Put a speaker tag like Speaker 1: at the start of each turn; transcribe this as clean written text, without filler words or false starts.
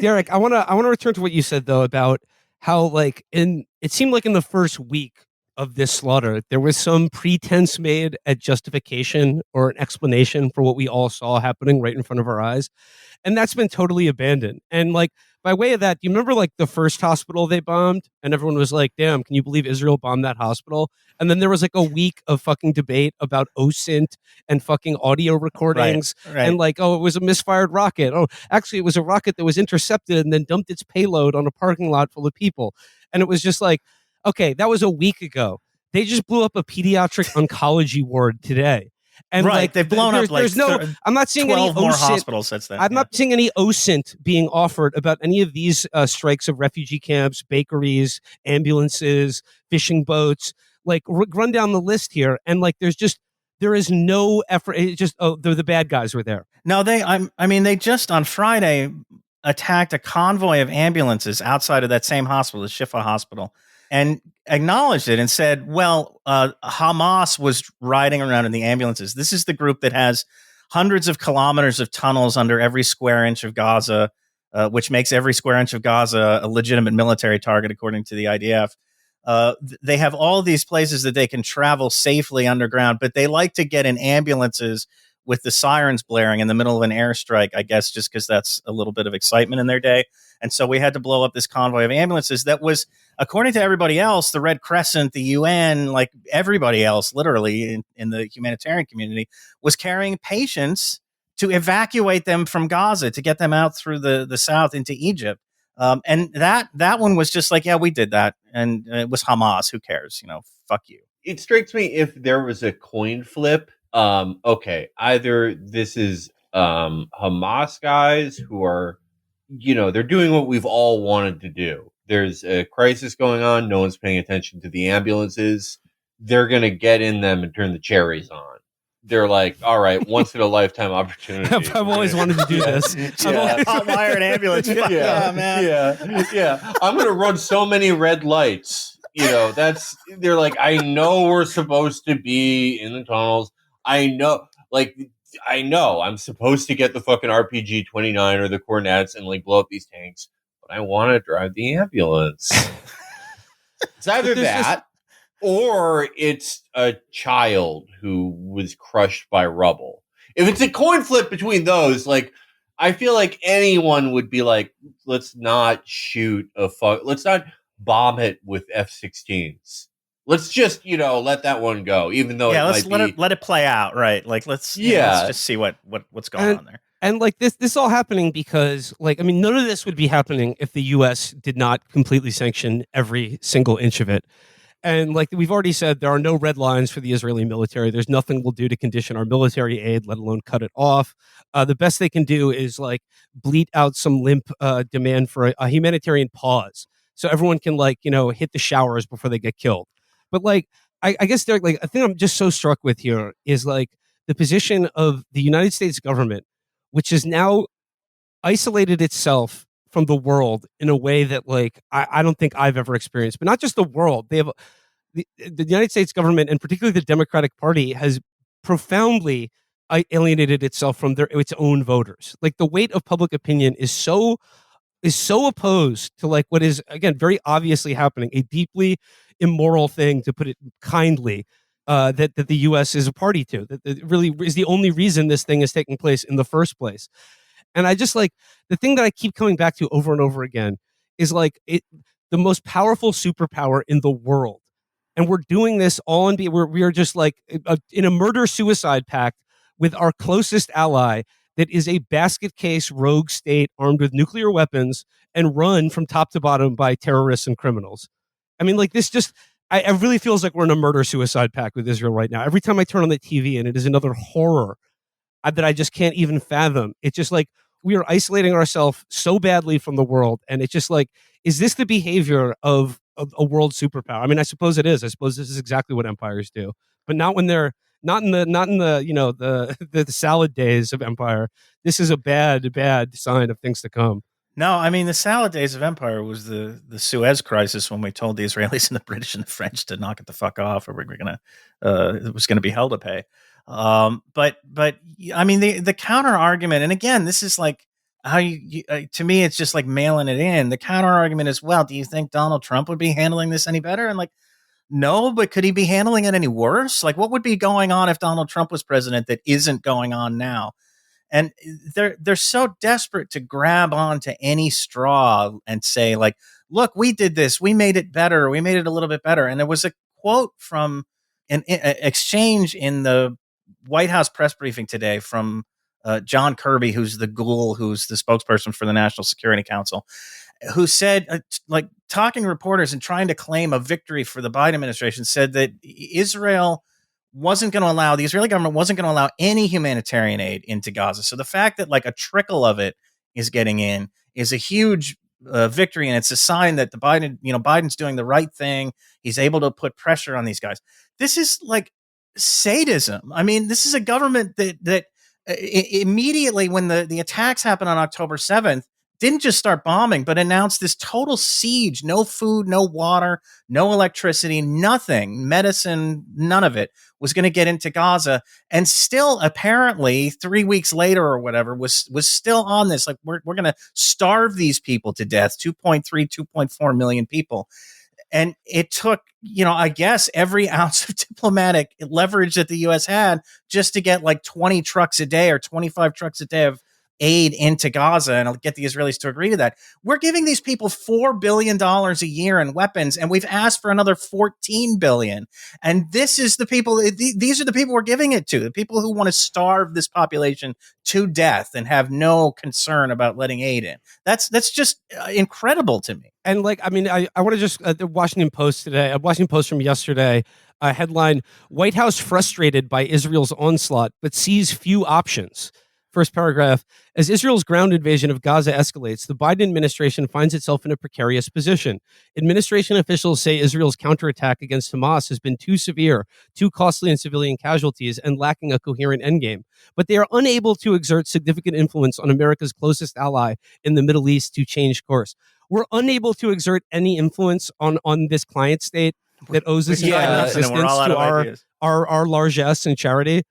Speaker 1: Derek, I wanna return to what you said though about how like it seemed like in the first week of this slaughter there was some pretense made at justification or an explanation for what we all saw happening right in front of our eyes, and that's been totally abandoned. And like by way of that, do you remember like the first hospital they bombed, and everyone was like, "Damn, can you believe Israel bombed that hospital?" And then there was like a week of fucking debate about OSINT and fucking audio recordings,
Speaker 2: Right.
Speaker 1: and like, oh, it was a misfired rocket. Oh, actually, it was a rocket that was intercepted and then dumped its payload on a parking lot full of people. And it was just like, okay, that was a week ago. They just blew up a pediatric oncology ward today. And
Speaker 2: right,
Speaker 1: like
Speaker 2: they've blown up like
Speaker 1: there's no, I'm not seeing any
Speaker 2: 12 more
Speaker 1: OSINT
Speaker 2: hospitals since then.
Speaker 1: I'm not seeing any OSINT being offered about any of these strikes of refugee camps, bakeries, ambulances, fishing boats. Like run down the list here, and like there is no effort. It just the bad guys were there.
Speaker 2: No, they just on Friday attacked a convoy of ambulances outside of that same hospital, the Shifa hospital, and acknowledged it and said, well, Hamas was riding around in the ambulances. This is the group that has hundreds of kilometers of tunnels under every square inch of Gaza, which makes every square inch of Gaza a legitimate military target, according to the IDF. They have all these places that they can travel safely underground, but they like to get in ambulances with the sirens blaring in the middle of an airstrike, I guess, just because that's a little bit of excitement in their day. And so we had to blow up this convoy of ambulances that was, according to everybody else, the Red Crescent, the UN, like everybody else, literally in the humanitarian community, was carrying patients to evacuate them from Gaza, to get them out through the south into Egypt. And that one was just like, yeah, we did that. And it was Hamas. Who cares? Fuck you.
Speaker 3: It strikes me, if there was a coin flip, okay, either this is Hamas guys who are, they're doing what we've all wanted to do. There's a crisis going on. No one's paying attention to the ambulances. They're going to get in them and turn the cherries on. They're like, all right, once in a lifetime opportunity.
Speaker 1: I've always wanted to do this.
Speaker 2: Hot wire and ambulance.
Speaker 3: Yeah,
Speaker 2: man.
Speaker 3: Yeah. I'm going to run so many red lights. They're like, I know we're supposed to be in the tunnels. I know I'm supposed to get the fucking RPG-29 or the Cornets and like blow up these tanks, but I want to drive the ambulance. It's either that or it's a child who was crushed by rubble. If it's a coin flip between those, like, I feel like anyone would be like, let's not let's not bomb it with F-16s. Let's just, let that one go, even though
Speaker 2: let's let it play out, right? Like, let's just see what's going on there.
Speaker 1: And like this all happening because, like, I mean, none of this would be happening if the U.S. did not completely sanction every single inch of it. And like we've already said, there are no red lines for the Israeli military. There's nothing we'll do to condition our military aid, let alone cut it off. The best they can do is like bleat out some limp demand for a humanitarian pause, so everyone can hit the showers before they get killed. But like, I guess Derek, like, I think I'm just so struck with here is like the position of the United States government, which has now isolated itself from the world in a way that like I don't think I've ever experienced. But not just the world. They have the United States government, and particularly the Democratic Party, has profoundly alienated itself from its own voters. Like the weight of public opinion is so opposed to like what is, again, very obviously happening, a deeply immoral thing, to put it kindly, that the U.S. is a party to, that really is the only reason this thing is taking place in the first place. And I just like the thing that I keep coming back to over and over again is like the most powerful superpower in the world. And we're doing this all we are just like in a murder-suicide pact with our closest ally that is a basket case rogue state armed with nuclear weapons and run from top to bottom by terrorists and criminals. I mean, like this just, it really feels like we're in a murder-suicide pact with Israel right now. Every time I turn on the TV and it is another horror that I just can't even fathom. It's just like we are isolating ourselves so badly from the world. And it's just like, is this the behavior of a world superpower? I mean, I suppose it is. I suppose this is exactly what empires do, but not when they're not in the the salad days of empire. This is a bad sign of things to come.
Speaker 2: No, I mean, the salad days of empire was the Suez crisis, when we told the Israelis and the British and the French to knock it the fuck off, or it was gonna be hell to pay. But I mean, the counter argument, and again, this is like to me, it's just like mailing it in. The counter argument is, well, do you think Donald Trump would be handling this any better? And like, no, but could he be handling it any worse? Like, what would be going on if Donald Trump was president that isn't going on now? And they're so desperate to grab onto any straw and say, like, look, we did this, we made it better, we made it a little bit better. And there was a quote from an exchange in the White House press briefing today from John Kirby, who's the ghoul, who's the spokesperson for the National Security Council, who said, like, talking to reporters and trying to claim a victory for the Biden administration, said that Israel wasn't going to allow, the Israeli government wasn't going to allow any humanitarian aid into Gaza. So the fact that like a trickle of it is getting in is a huge victory, and it's a sign that Biden's doing the right thing. He's able to put pressure on these guys. This is like sadism. I mean, this is a government that immediately when the attacks happened on October 7th, didn't just start bombing, but announced this total siege, no food, no water, no electricity, nothing, medicine, none of it was going to get into Gaza. And still, apparently, 3 weeks later or whatever, was still on this. Like, we're going to starve these people to death, 2.4 million people. And it took, I guess, every ounce of diplomatic leverage that the U.S. had just to get like 20 trucks a day or 25 trucks a day of aid into Gaza, and I'll get the Israelis to agree to that. We're giving these people $4 billion a year in weapons, and we've asked for another $14 billion. And this is the people, these are the people we're giving it to, the people who want to starve this population to death and have no concern about letting aid in. That's just incredible to me.
Speaker 1: And like, I mean, I want to just, the Washington Post today, a Washington Post from yesterday, headline, White House frustrated by Israel's onslaught, but sees few options. First paragraph, as Israel's ground invasion of Gaza escalates, the Biden administration finds itself in a precarious position. Administration officials say Israel's counterattack against Hamas has been too severe, too costly in civilian casualties, and lacking a coherent endgame. But they are unable to exert significant influence on America's closest ally in the Middle East to change course. We're unable to exert any influence on this client state that owes this entire existence to our largesse and charity.